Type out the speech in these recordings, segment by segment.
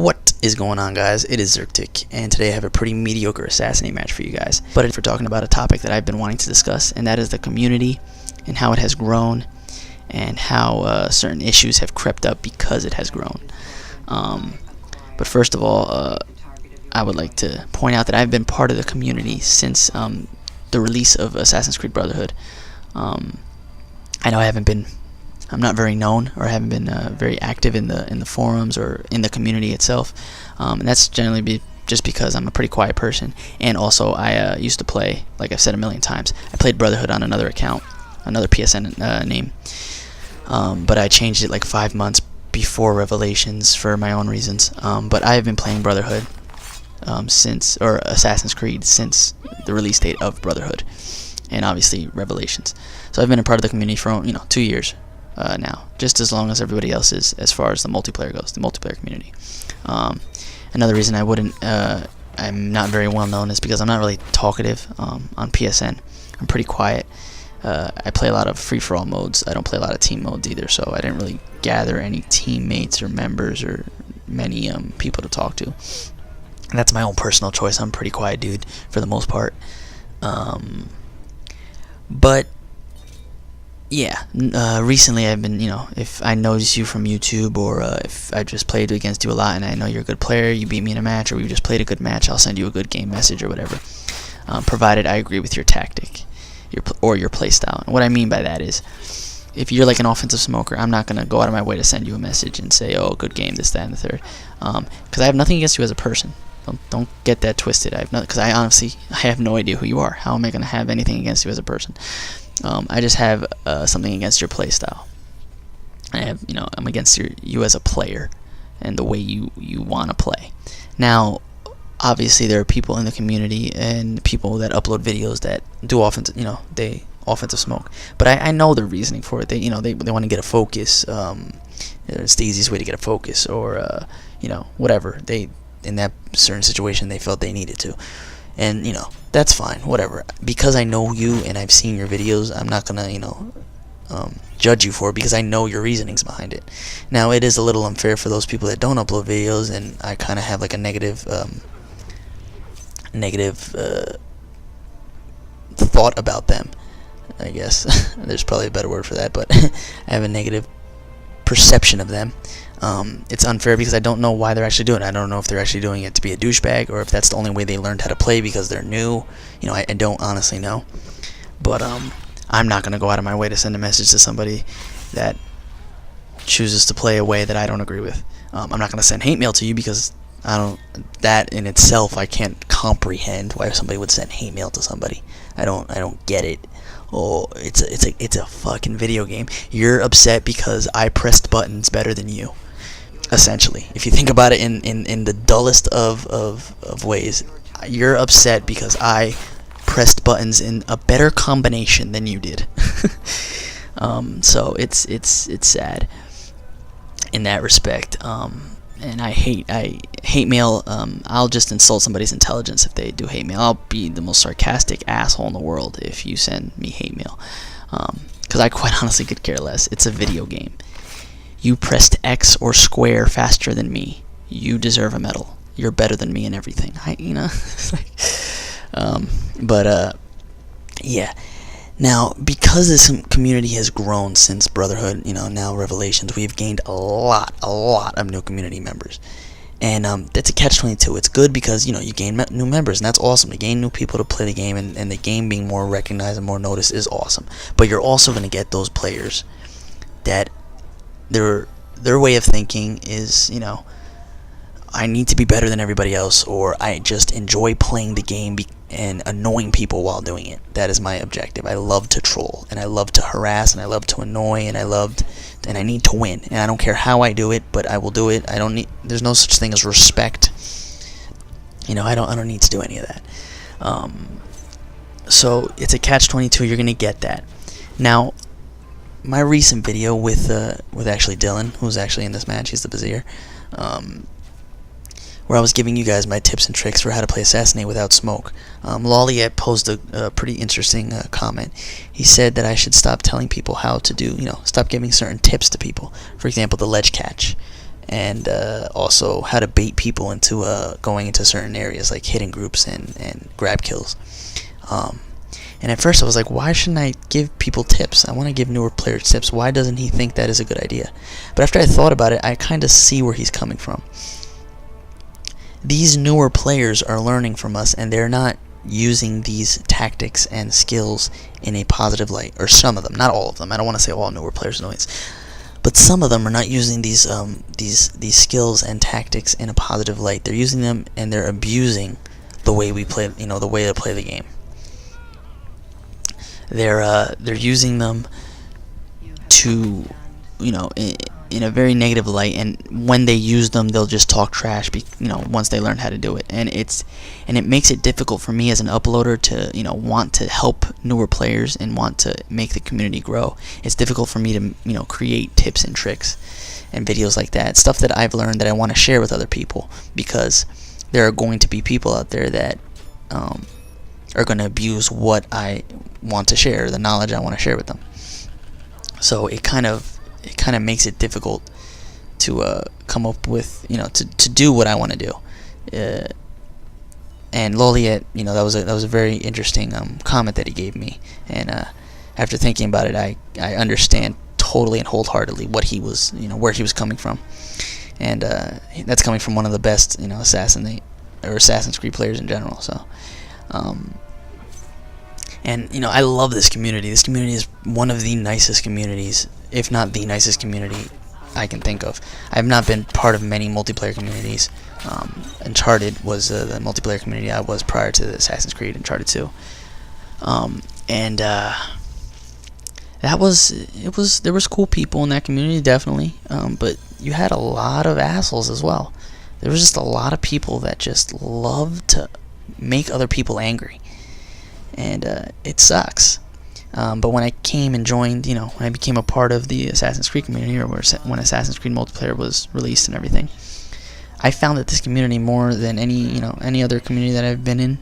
What is going on, guys? It is Zerktik, and today I have a pretty mediocre Assassinate match for you guys. But we're talking about a topic that I've been wanting to discuss, and that is the community and how it has grown and how certain issues have crept up because it has grown. But first of all, I would like to point out that I've been part of the community since the release of Assassin's Creed Brotherhood. I know I'm not very known, or haven't been very active in the forums or in the community itself, and that's generally just because I'm a pretty quiet person. And also, I used to play, like I've said a million times, I played Brotherhood on another account, another PSN name, but I changed it like 5 months before Revelations for my own reasons. But I have been playing Brotherhood or Assassin's Creed since the release date of Brotherhood, and obviously Revelations. So I've been a part of the community for 2 years. Now, just as long as everybody else is, as far as the multiplayer goes, the multiplayer community. Another reason I'm not very well known is because I'm not really talkative on PSN. I'm pretty quiet. I play a lot of free-for-all modes. I don't play a lot of team modes either, so I didn't really gather any teammates or members or many people to talk to. And that's my own personal choice. I'm a pretty quiet dude for the most part. But yeah, recently I've been, if I notice you from YouTube, or if I just played against you a lot and I know you're a good player, you beat me in a match, or we just played a good match, I'll send you a good game message or whatever, provided I agree with your tactic or your playstyle. And what I mean by that is, if you're like an offensive smoker, I'm not going to go out of my way to send you a message and say, oh, good game, this, that, and the third, because I have nothing against you as a person. Don't get that twisted. Because I have no idea who you are. How am I going to have anything against you as a person? I just have something against your playstyle. I'm against you as a player and the way you want to play. Now, obviously, there are people in the community and people that upload videos that do offensive smoke. But I know their reasoning for it. They want to get a focus. It's the easiest way to get a focus, or whatever. In that certain situation, they felt they needed to. And, that's fine, whatever. Because I know you and I've seen your videos, I'm not gonna, judge you for it, because I know your reasonings behind it. Now, it is a little unfair for those people that don't upload videos, and I kind of have like a negative thought about them, I guess. There's probably a better word for that, but I have a negative perception of them. It's unfair because I don't know why they're actually doing it. I don't know if they're actually doing it to be a douchebag, or if that's the only way they learned how to play because they're new. I don't honestly know. But I'm not going to go out of my way to send a message to somebody that chooses to play a way that I don't agree with. I'm not going to send hate mail to you, because that in itself, I can't comprehend why somebody would send hate mail to somebody. I don't get it. Oh, it's a fucking video game. You're upset because I pressed buttons better than you. Essentially, if you think about it in the dullest of ways, you're upset because I pressed buttons in a better combination than you did. So it's sad in that respect. And I hate mail. I'll just insult somebody's intelligence if they do hate mail. I'll be the most sarcastic asshole in the world if you send me hate mail, because I quite honestly could care less. It's a video game. You pressed X or square faster than me. You deserve a medal. You're better than me in everything. Yeah. Now, because this community has grown since Brotherhood, now Revelations, we've gained a lot of new community members. And that's a catch-22. It's good because, you gain new members, and that's awesome. To gain new people to play the game, and the game being more recognized and more noticed is awesome. But you're also going to get those players that their way of thinking is, I need to be better than everybody else, or I just enjoy playing the game and annoying people while doing it. That is my objective. I love to troll, and I love to harass, and I love to annoy, and I need to win. And I don't care how I do it, but I will do it. There's no such thing as respect. I don't need to do any of that. So it's a catch-22. You're gonna get that. Now, my recent video with actually Dylan, who's actually in this match, he's the Vizier, where I was giving you guys my tips and tricks for how to play Assassinate without smoke. Lolly had posed a pretty interesting comment. He said that I should stop telling people how to do, stop giving certain tips to people. For example, the ledge catch. and also how to bait people into going into certain areas like hidden groups and grab kills. And at first I was like, why shouldn't I give people tips? I want to give newer players tips. Why doesn't he think that is a good idea? But after I thought about it, I kind of see where he's coming from. These newer players are learning from us, and they're not using these tactics and skills in a positive light. Or some of them, not all of them. I don't want to say all newer players are noise. But some of them are not using these skills and tactics in a positive light. They're using them, and they're abusing the way we play, the way to play the game. They're using them to, in a very negative light, and when they use them, they'll just talk trash, once they learn how to do it. And it makes it difficult for me as an uploader to, want to help newer players and want to make the community grow. It's difficult for me to, create tips and tricks and videos like that, stuff that I've learned that I want to share with other people, because there are going to be people out there that are going to abuse what I want to share, the knowledge I want to share with them. So it kind of makes it difficult to come up with, to do what I want to do. And Loliet, that was a very interesting comment that he gave me, and after thinking about it, I understand totally and wholeheartedly what he was, where he was coming from, and that's coming from one of the best, Assassinate or Assassin's Creed players in general. So. And I love this community. This community is one of the nicest communities, if not the nicest community I can think of. I have not been part of many multiplayer communities. Uncharted was the multiplayer community I was prior to the Assassin's Creed Uncharted 2. There was cool people in that community, definitely. But you had a lot of assholes as well. There was just a lot of people that just loved to make other people angry. And it sucks. But when I came and joined, when I became a part of the Assassin's Creed community, or when Assassin's Creed multiplayer was released and everything, I found that this community, more than any other community that I've been in,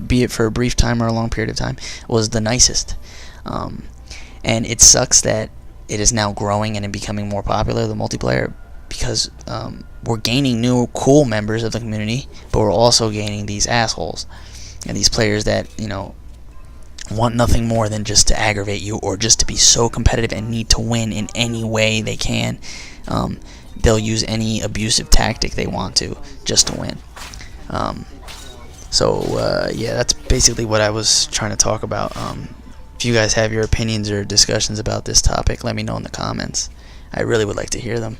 be it for a brief time or a long period of time, was the nicest. And it sucks that it is now growing and becoming more popular, the multiplayer, because we're gaining new cool members of the community, but we're also gaining these assholes. And these players that, want nothing more than just to aggravate you, or just to be so competitive and need to win in any way they can. They'll use any abusive tactic they want to just to win. Yeah, that's basically what I was trying to talk about. If you guys have your opinions or discussions about this topic, let me know in the comments. I really would like to hear them.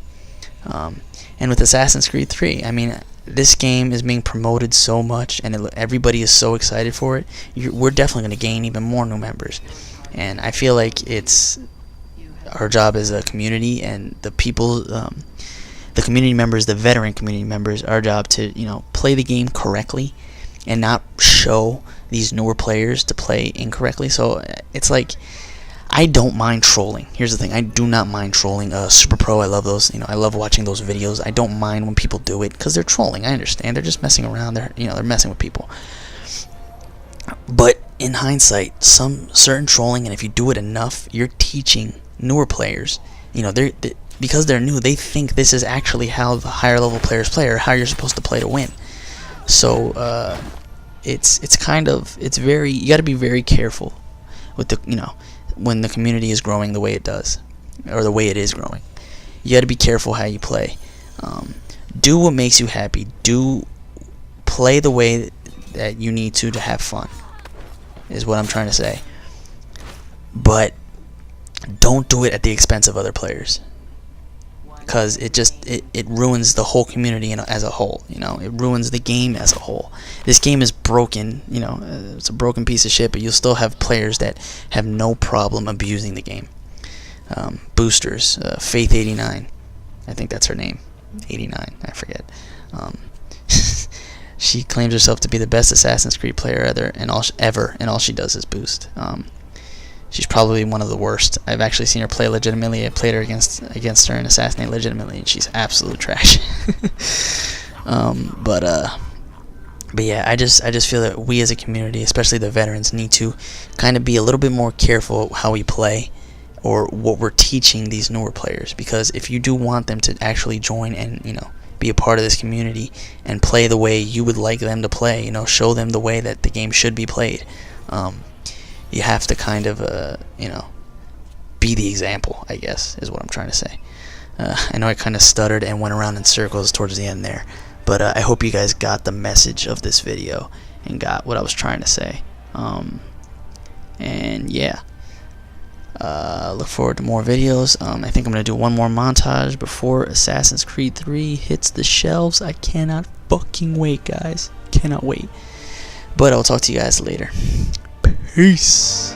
And with Assassin's Creed 3, this game is being promoted so much, and everybody is so excited for it. We're definitely going to gain even more new members, and I feel like it's our job as a community, and the people, the community members, the veteran community members, our job to play the game correctly and not show these newer players to play incorrectly. So it's like, I don't mind trolling. Here's the thing. I do not mind trolling. Super Pro, I love those. I love watching those videos. I don't mind when people do it, because they're trolling. I understand. They're just messing around. They're messing with people. But in hindsight, some certain trolling, and if you do it enough, you're teaching newer players. Because they're new, they think this is actually how the higher level players play, or how you're supposed to play to win. So it's very, you got to be very careful with the when the community is growing the way it does, or the way it is growing. You got to be careful how you play. Do what makes you happy. Play the way that you need to have fun, is what I'm trying to say. But don't do it at the expense of other players, because it ruins the whole community as a whole. It ruins the game as a whole. This game is broken. It's a broken piece of shit, but you'll still have players that have no problem abusing the game. Boosters, Faith89, I think that's her name, 89, I forget. She claims herself to be the best Assassin's Creed player ever, and all she does is boost. She's probably one of the worst. I've actually seen her play legitimately. I played her against her in Assassinate legitimately, and she's absolute trash. But yeah, I just feel that we as a community, especially the veterans, need to kind of be a little bit more careful how we play, or what we're teaching these newer players. Because if you do want them to actually join and, be a part of this community and play the way you would like them to play, show them the way that the game should be played, you have to kind of, be the example, I guess, is what I'm trying to say. I know I kind of stuttered and went around in circles towards the end there, but I hope you guys got the message of this video and got what I was trying to say. And yeah, look forward to more videos. I think I'm going to do one more montage before Assassin's Creed 3 hits the shelves. I cannot fucking wait, guys. Cannot wait. But I'll talk to you guys later. Peace.